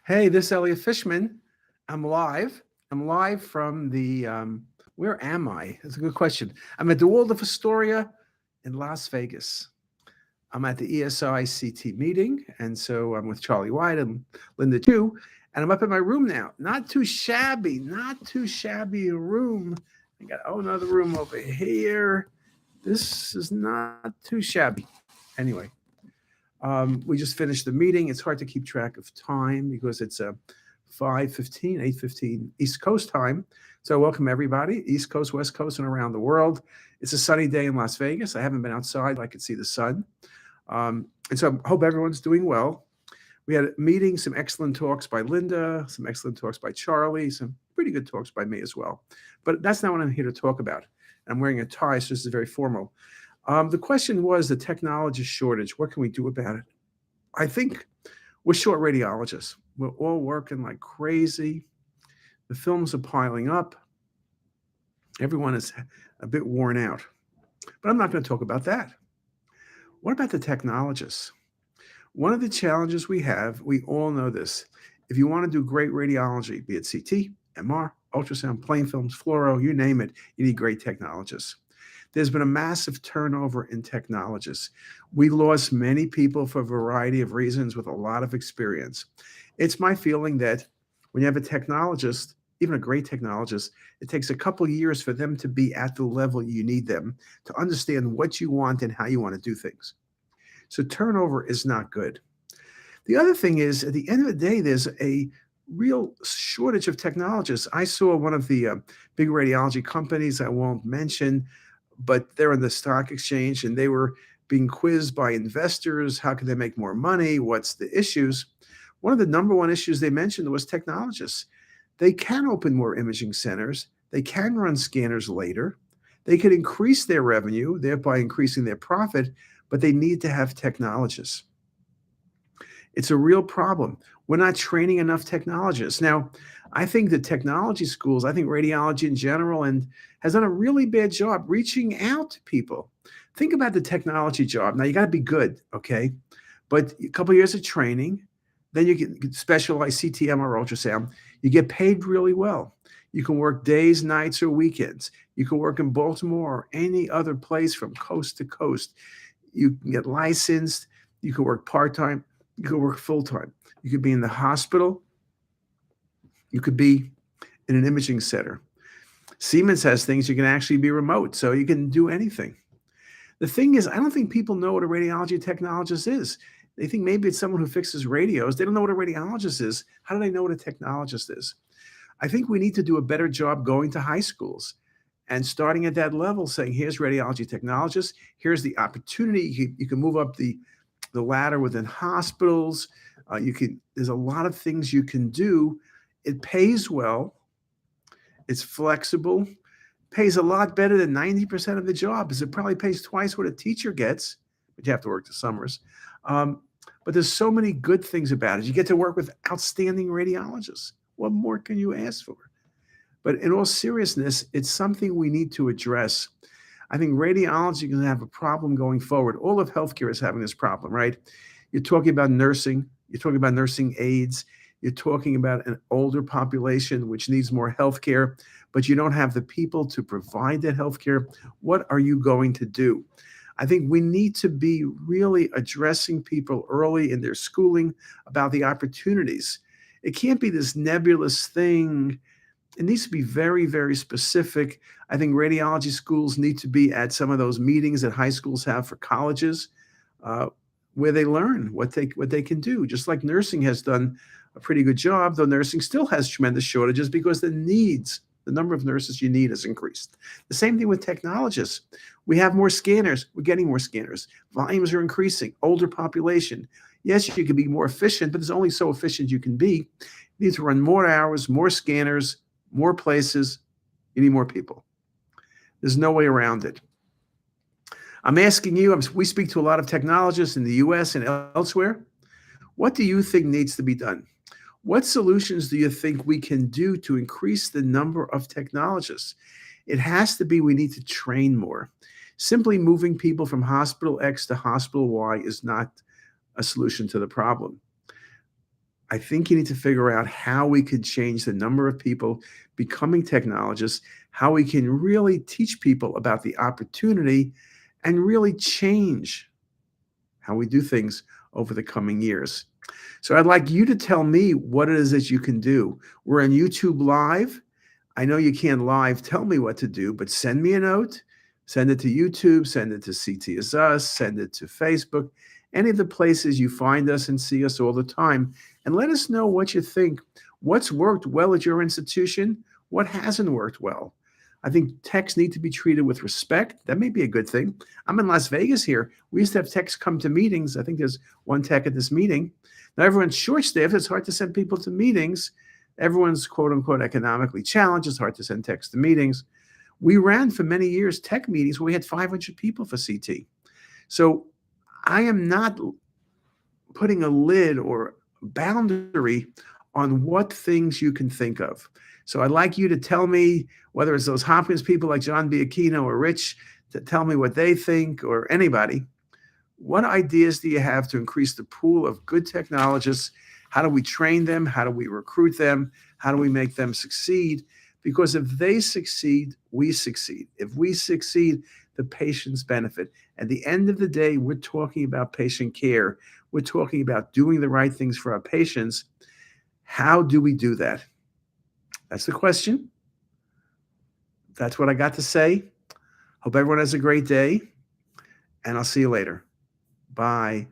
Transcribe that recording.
Hey, this is Elliot Fishman. I'm live. I'm live from where am I? That's a good question. I'm at the Waldorf Astoria in Las Vegas. I'm at the ESICT meeting, and so I'm with Charlie White and Linda Chu, and I'm up in my room now. Not too shabby a room. I got another room over here. This is not too shabby. Anyway, we just finished the meeting. It's hard to keep track of time because it's 5:15, 8:15 East Coast time. So welcome everybody, East Coast, West Coast, and around the world. It's a sunny day in Las Vegas. I haven't been outside. I could see the sun. And so I hope everyone's doing well. We had a meeting, some excellent talks by Linda, some excellent talks by Charlie, some pretty good talks by me as well. But that's not what I'm here to talk about. I'm wearing a tie, so this is very formal. The question was the technology shortage. What can we do about it? I think we're short radiologists. We're all working like crazy. The films are piling up. Everyone is a bit worn out. But I'm not going to talk about that. What about the technologists? One of the challenges we have, we all know this. If you want to do great radiology, be it CT, MR, ultrasound, plain films, fluoro, you name it, you need great technologists. There's been a massive turnover in technologists. We lost many people for a variety of reasons with a lot of experience. It's my feeling that when you have a technologist, even a great technologist, it takes a couple of years for them to be at the level you need them to understand what you want and how you want to do things. So turnover is not good. The other thing is, at the end of the day, there's a real shortage of technologists. I saw one of the big radiology companies I won't mention, but they're on the stock exchange and they were being quizzed by investors. How can they make more money? What's the issues? One of the number one issues they mentioned was technologists. They can open more imaging centers. They can run scanners later. They could increase their revenue, thereby increasing their profit, but they need to have technologists. It's a real problem. We're not training enough technologists. Now, I think the technology schools, I think radiology in general, and has done a really bad job reaching out to people. Think about the technology job. Now, you got to be good, okay? But a couple of years of training, then you get specialized CT, MR, ultrasound. You get paid really well. You can work days, nights, or weekends. You can work in Baltimore or any other place from coast to coast. You can get licensed. You can work part-time. You could work full-time. You could be in the hospital. You could be in an imaging center. Siemens has things you can actually be remote, so you can do anything. The thing is, I don't think people know what a radiology technologist is. They think maybe it's someone who fixes radios. They don't know what a radiologist is. How do they know what a technologist is? I think we need to do a better job going to high schools and starting at that level, saying, here's radiology technologists. Here's the opportunity. You can move up the ladder within hospitals. There's a lot of things you can do. It pays well. It's flexible. Pays a lot better than 90% of the jobs. It probably pays twice what a teacher gets, but you have to work the summers. But there's so many good things about it. You get to work with outstanding radiologists. What more can you ask for? But in all seriousness, it's something we need to address. I think radiology is going to have a problem going forward. All of healthcare is having this problem, right? You're talking about nursing. You're talking about nursing aides. You're talking about an older population which needs more healthcare, but you don't have the people to provide that healthcare. What are you going to do? I think we need to be really addressing people early in their schooling about the opportunities. It can't be this nebulous thing. It needs to be very, very specific. I think radiology schools need to be at some of those meetings that high schools have for colleges, where they learn what they can do. Just like nursing has done a pretty good job, though nursing still has tremendous shortages because the number of nurses you need has increased. The same thing with technologists. We have more scanners. We're getting more scanners. Volumes are increasing. Older population. Yes, you can be more efficient, but it's only so efficient you can be. You need to run more hours, more scanners, more places. You need more people. There's no way around it. I'm asking you, we speak to a lot of technologists in the US and elsewhere. What do you think needs to be done? What solutions do you think we can do to increase the number of technologists? It has to be we need to train more. Simply moving people from hospital X to hospital Y is not a solution to the problem. I think you need to figure out how we could change the number of people becoming technologists, how we can really teach people about the opportunity and really change how we do things over the coming years. So I'd like you to tell me what it is that you can do. We're on YouTube Live. I know you can't live tell me what to do, but send me a note. Send it to YouTube, send it to CT is Us, send it to Facebook, any of the places you find us and see us all the time. And let us know what you think. What's worked well at your institution? What hasn't worked well? I think techs need to be treated with respect. That may be a good thing. I'm in Las Vegas here. We used to have techs come to meetings. I think there's one tech at this meeting. Now everyone's short-staffed. It's hard to send people to meetings. Everyone's quote unquote economically challenged. It's hard to send techs to meetings. We ran for many years tech meetings where we had 500 people for CT. So I am not putting a lid or boundary on what things you can think of. So I'd like you to tell me, whether it's those Hopkins people like John Biachino or Rich, to tell me what they think, or anybody. What ideas do you have to increase the pool of good technologists? How do we train them? How do we recruit them? How do we make them succeed? Because if they succeed, we succeed. If we succeed, the patients benefit. At the end of the day, we're talking about patient care. We're talking about doing the right things for our patients. How do we do that? That's the question. That's what I got to say. Hope everyone has a great day, and I'll see you later. Bye.